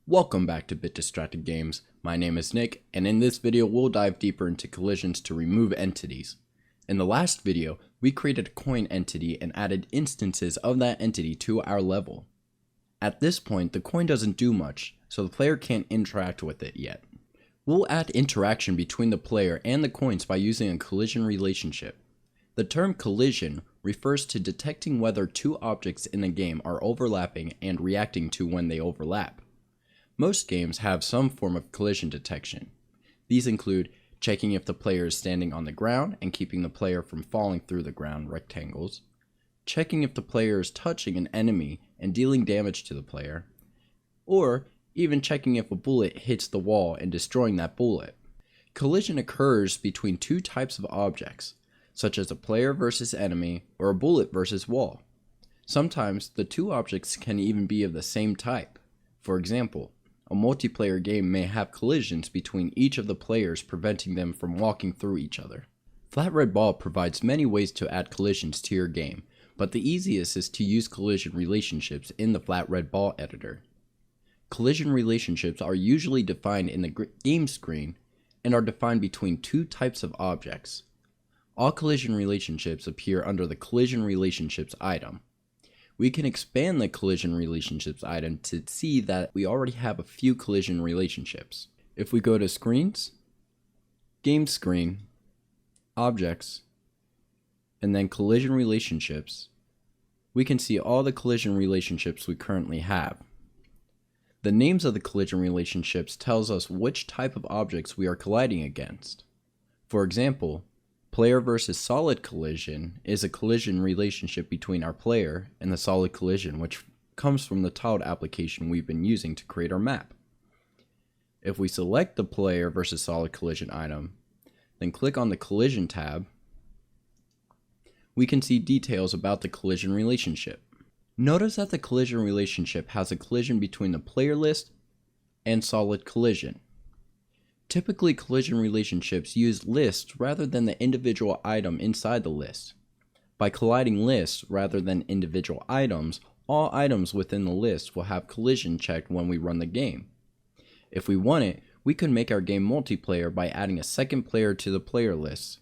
Welcome back to Bit Distracted Games. My name is Nick, and in this video we'll dive deeper into collisions to remove entities. In the last video, we created a coin entity and added instances of that entity to our level. At this point, the coin doesn't do much, so the player can't interact with it yet. We'll add interaction between the player and the coins by using a collision relationship. The term collision refers to detecting whether two objects in a game are overlapping and reacting to when they overlap. Most games have some form of collision detection. These include checking if the player is standing on the ground and keeping the player from falling through the ground rectangles, checking if the player is touching an enemy and dealing damage to the player, or even checking if a bullet hits the wall and destroying that bullet. Collision occurs between two types of objects, such as a player versus enemy or a bullet versus wall. Sometimes the two objects can even be of the same type. For example, a multiplayer game may have collisions between each of the players, preventing them from walking through each other. FlatRedBall provides many ways to add collisions to your game, but the easiest is to use collision relationships in the FlatRedBall editor. Collision relationships are usually defined in the game screen and are defined between two types of objects. All collision relationships appear under the collision relationships item. We can expand the collision relationships item to see that we already have a few collision relationships. If we go to Screens, Game Screen, Objects, and then Collision Relationships, we can see all the collision relationships we currently have. The names of the collision relationships tells us which type of objects we are colliding against. For example, player versus solid collision is a collision relationship between our player and the solid collision, which comes from the tiled application we've been using to create our map. If we select the player versus solid collision item, then click on the collision tab, we can see details about the collision relationship. Notice that the collision relationship has a collision between the player list and solid collision. Typically, collision relationships use lists rather than the individual item inside the list. By colliding lists rather than individual items, all items within the list will have collision checked when we run the game. If we want it, we could make our game multiplayer by adding a second player to the player list.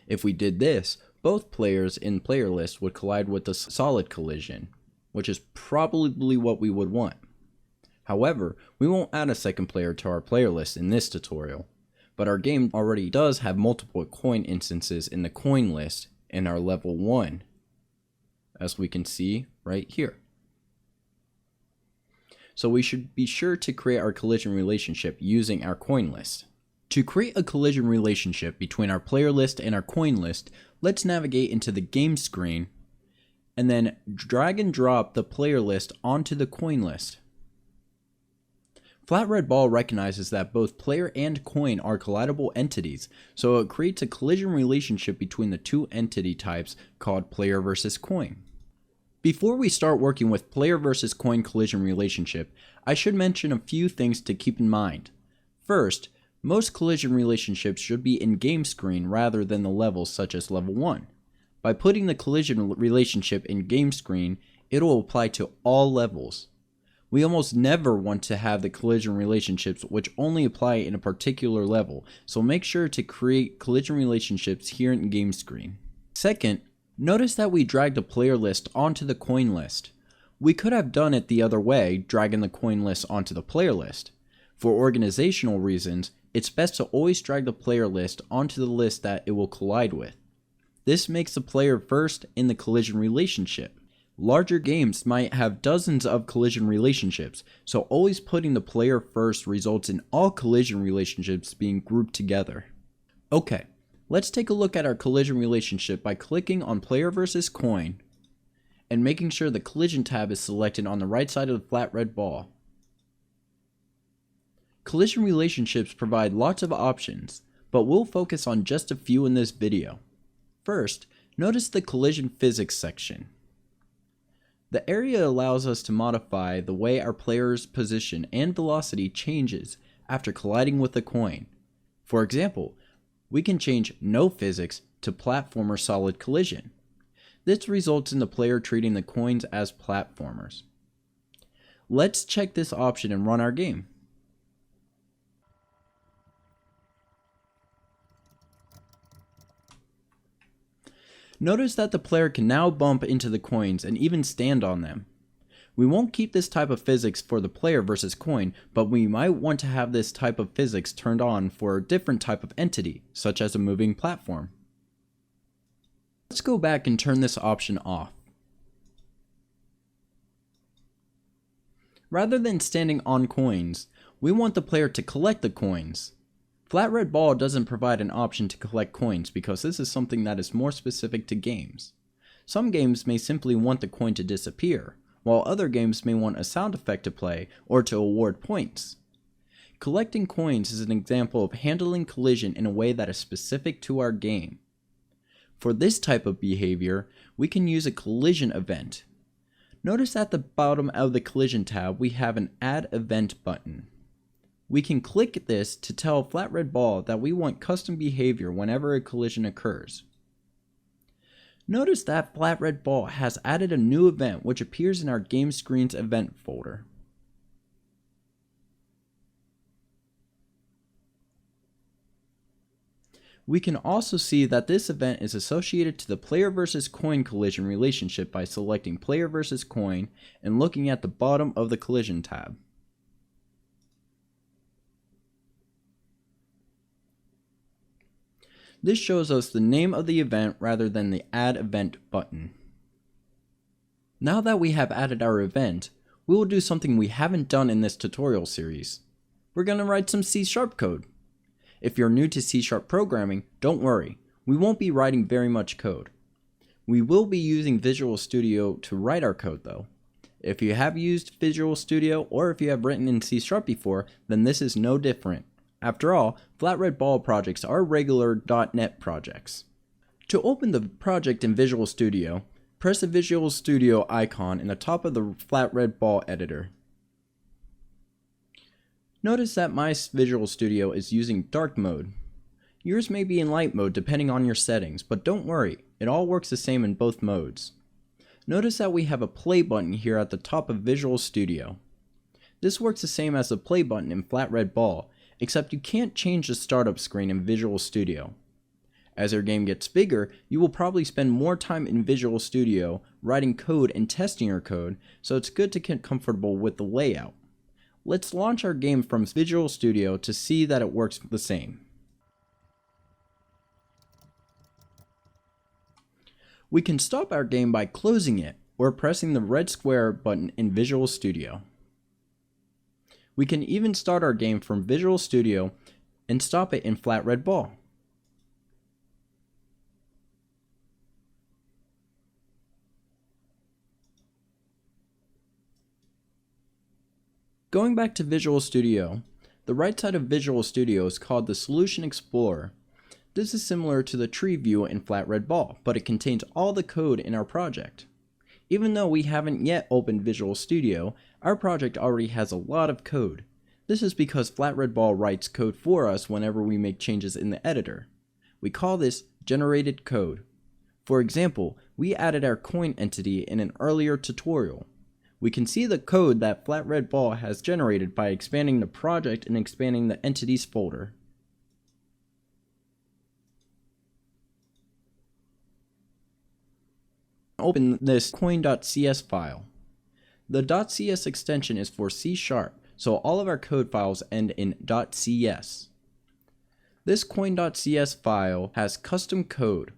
If we did this, both players in player list would collide with the solid collision, which is probably what we would want. However, we won't add a second player to our player list in this tutorial, but our game already does have multiple coin instances in the coin list in our level 1, as we can see right here. So we should be sure to create our collision relationship using our coin list. To create a collision relationship between our player list and our coin list, let's navigate into the game screen and then drag and drop the player list onto the coin list. FlatRedBall recognizes that both player and coin are collidable entities, so it creates a collision relationship between the two entity types called player versus coin. Before we start working with player versus coin collision relationship, I should mention a few things to keep in mind. First, most collision relationships should be in game screen rather than the levels such as level 1. By putting the collision relationship in game screen, it will apply to all levels. We almost never want to have the collision relationships which only apply in a particular level, so make sure to create collision relationships here in game screen. Second, notice that we dragged the player list onto the coin list. We could have done it the other way, dragging the coin list onto the player list. For organizational reasons, it's best to always drag the player list onto the list that it will collide with. This makes the player first in the collision relationship. Larger games might have dozens of collision relationships, so always putting the player first results in all collision relationships being grouped together. Okay, let's take a look at our collision relationship by clicking on player versus coin and making sure the collision tab is selected on the right side of the FlatRedBall. Collision relationships provide lots of options, but we'll focus on just a few in this video. First, notice the collision physics section. The area allows us to modify the way our player's position and velocity changes after colliding with a coin. For example, we can change no physics to platformer solid collision. This results in the player treating the coins as platformers. Let's check this option and run our game. Notice that the player can now bump into the coins and even stand on them. We won't keep this type of physics for the player versus coin, but we might want to have this type of physics turned on for a different type of entity, such as a moving platform. Let's go back and turn this option off. Rather than standing on coins, we want the player to collect the coins. FlatRedBall doesn't provide an option to collect coins because this is something that is more specific to games. Some games may simply want the coin to disappear, while other games may want a sound effect to play or to award points. Collecting coins is an example of handling collision in a way that is specific to our game. For this type of behavior, we can use a collision event. Notice at the bottom of the collision tab we have an Add Event button. We can click this to tell FlatRedBall that we want custom behavior whenever a collision occurs. Notice that FlatRedBall has added a new event which appears in our game screen's event folder. We can also see that this event is associated to the player versus coin collision relationship by selecting player versus coin and looking at the bottom of the collision tab. This shows us the name of the event rather than the Add Event button. Now that we have added our event, we will do something we haven't done in this tutorial series. We're going to write some C# code. If you're new to C# programming, don't worry, we won't be writing very much code. We will be using Visual Studio to write our code though. If you have used Visual Studio or if you have written in C# before, then this is no different. After all, FlatRedBall projects are regular .NET projects. To open the project in Visual Studio, press the Visual Studio icon in the top of the FlatRedBall editor. Notice that my Visual Studio is using dark mode. Yours may be in light mode depending on your settings, but don't worry, it all works the same in both modes. Notice that we have a play button here at the top of Visual Studio. This works the same as the play button in FlatRedBall, except you can't change the startup screen in Visual Studio. As your game gets bigger, you will probably spend more time in Visual Studio writing code and testing your code, so it's good to get comfortable with the layout. Let's launch our game from Visual Studio to see that it works the same. We can stop our game by closing it or pressing the red square button in Visual Studio. We can even start our game from Visual Studio and stop it in FlatRedBall. Going back to Visual Studio, the right side of Visual Studio is called the Solution Explorer. This is similar to the tree view in FlatRedBall, but it contains all the code in our project. Even though we haven't yet opened Visual Studio, our project already has a lot of code. This is because FlatRedBall writes code for us whenever we make changes in the editor. We call this generated code. For example, we added our coin entity in an earlier tutorial. We can see the code that FlatRedBall has generated by expanding the project and expanding the entities folder. Open this coin.cs file. The .cs extension is for C#, so all of our code files end in .cs. This coin.cs file has custom code.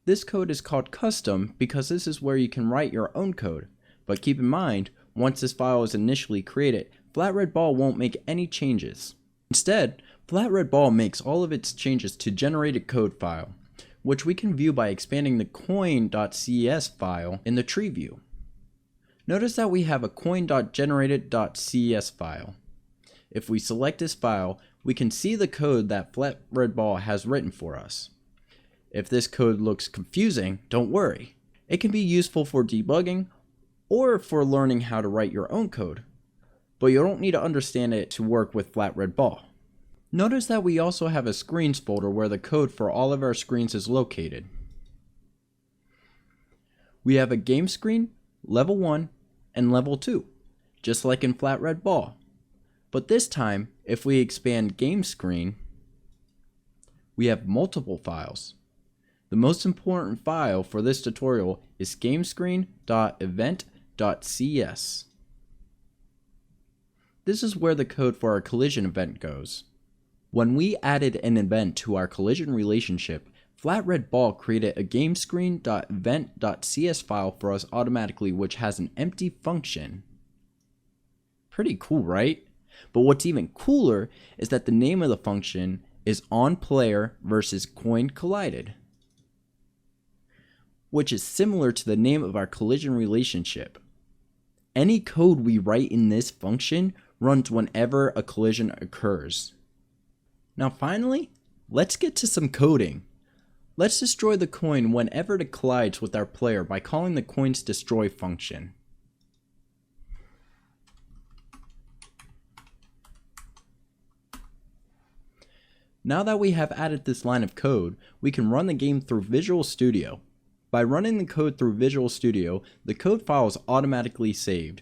This code is called custom because this is where you can write your own code, but keep in mind, once this file is initially created, FlatRedBall won't make any changes. Instead, FlatRedBall makes all of its changes to generated code file, which we can view by expanding the coin.cs file in the tree view. Notice that we have a coin.generated.cs file. If we select this file, we can see the code that FlatRedBall has written for us. If this code looks confusing, don't worry. It can be useful for debugging or for learning how to write your own code, but you don't need to understand it to work with FlatRedBall. Notice that we also have a screens folder where the code for all of our screens is located. We have a game screen, level 1, and level 2. just like in FlatRedBall. But this time, if we expand game screen, we have multiple files. The most important file for this tutorial is gamescreen.event.cs. This is where the code for our collision event goes. When we added an event to our collision relationship, FlatRedBall created a gamescreen.event.cs file for us automatically, which has an empty function. Pretty cool, right? But what's even cooler is that the name of the function is onPlayer versus coin collided, which is similar to the name of our collision relationship. Any code we write in this function runs whenever a collision occurs. Now finally, let's get to some coding. Let's destroy the coin whenever it collides with our player by calling the coin's destroy function. Now that we have added this line of code, we can run the game through Visual Studio. By running the code through Visual Studio, the code file is automatically saved.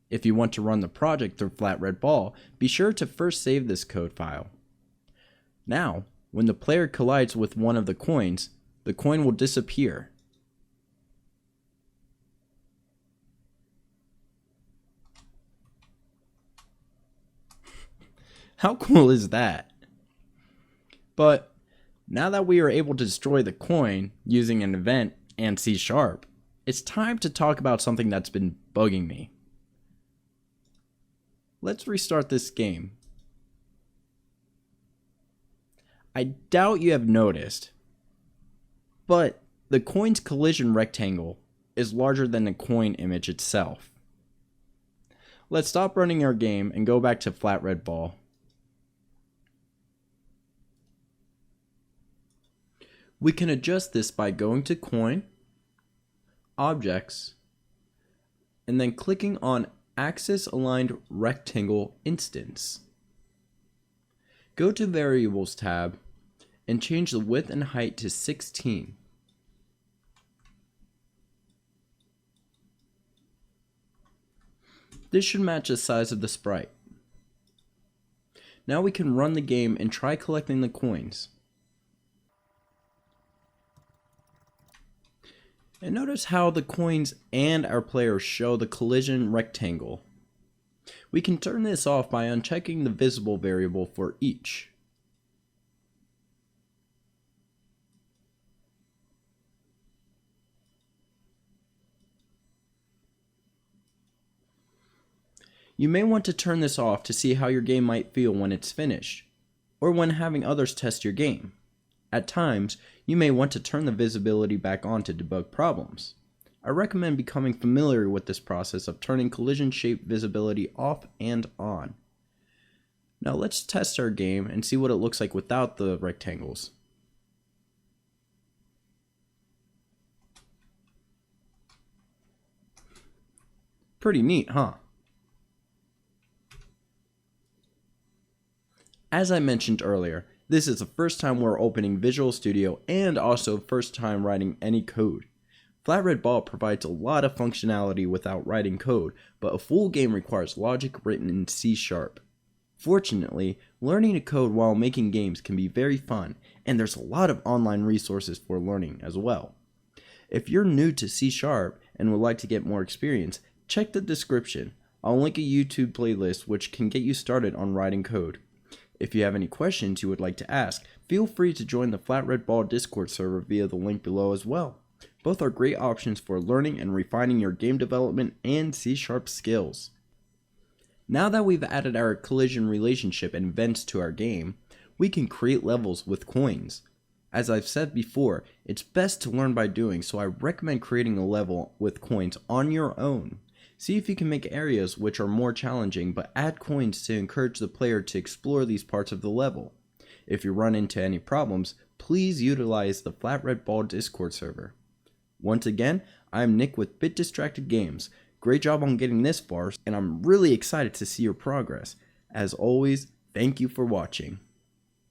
If you want to run the project through FlatRedBall, be sure to first save this code file. Now, when the player collides with one of the coin will disappear. How cool is that? But now that we are able to destroy the coin using an event and C#, it's time to talk about something that's been bugging me. Let's restart this game. I doubt you have noticed, but the coin's collision rectangle is larger than the coin image itself. Let's stop running our game and go back to FlatRedBall. We can adjust this by going to Coin, Objects, and then clicking on Axis Aligned Rectangle Instance. Go to Variables tab and change the width and height to 16. This should match the size of the sprite. Now we can run the game and try collecting the coins. And notice how the coins and our player show the collision rectangle. We can turn this off by unchecking the visible variable for each. You may want to turn this off to see how your game might feel when it's finished, or when having others test your game. At times, you may want to turn the visibility back on to debug problems. I recommend becoming familiar with this process of turning collision shape visibility off and on. Now let's test our game and see what it looks like without the rectangles. Pretty neat, huh? As I mentioned earlier, this is the first time we're opening Visual Studio and also first time writing any code. FlatRedBall provides a lot of functionality without writing code, but a full game requires logic written in C#. Fortunately, learning to code while making games can be very fun, and there's a lot of online resources for learning as well. If you're new to C# and would like to get more experience, check the description. I'll link a YouTube playlist which can get you started on writing code. If you have any questions you would like to ask, feel free to join the FlatRedBall Discord server via the link below as well. Both are great options for learning and refining your game development and C# skills. Now that we've added our collision relationship and events to our game, we can create levels with coins. As I've said before, it's best to learn by doing, so I recommend creating a level with coins on your own. See if you can make areas which are more challenging, but add coins to encourage the player to explore these parts of the level. If you run into any problems, please utilize the FlatRedBall Discord server. Once again, I'm Nick with Bit Distracted Games. Great job on getting this far, and I'm really excited to see your progress. As always, thank you for watching.